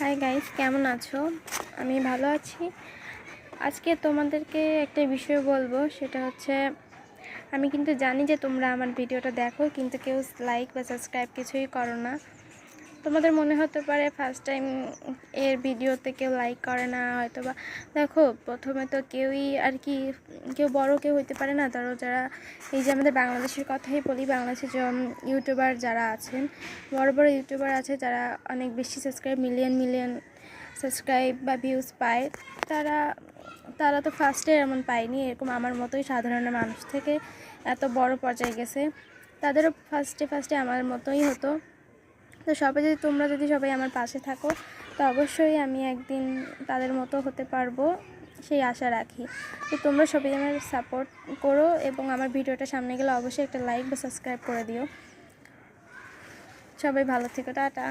Hi guys, কেমন আছো? আমি ভালো আছি। আজকে তোমাদেরকে একটা বিষয় বলবো, সেটা হচ্ছে আমি কিন্তু জানি যে তোমরা আমার ভিডিওটা দেখো, কিন্তু কেউ লাইক বা সাবস্ক্রাইব কিছুই করো না। তোমাদের মনে হতে পারে ফার্স্ট টাইম এর ভিডিওতে কেউ লাইক করে না, হয়তো বা দেখো প্রথমে তো কেউই আর কি কেউ বড় কেউ হইতে পারে না। ধরো যারা এই যে আমাদের বাংলাদেশের কথাই বলি, বাংলাদেশের যে ইউটিউবার যারা আছেন, বড় বড় ইউটিউবার আছে যারা অনেক বেশি সাবস্ক্রাইব মিলিয়ন সাবস্ক্রাইব বা ভিউজ পায়, তারা তারা তো ফার্স্টে এমন পায়নি। এরকম আমার মতোই সাধারণ মানুষ থেকে এত বড় পর্যায়ে গেছে, তাদেরও ফার্স্টে আমার মতোই হতো। তো তোমরা যদি সবাই আমার পাশে থাকো, তো অবশ্যই আমি একদিন তাদের মতো হতে পারবো, সেই আশা রাখি। তো তোমরা সবাই আমার সাপোর্ট করো এবং আমার ভিডিওটা সামনে গেলে অবশ্যই একটা লাইক বা সাবস্ক্রাইব করে দিও। সবাই ভালো থেকো, টাটা।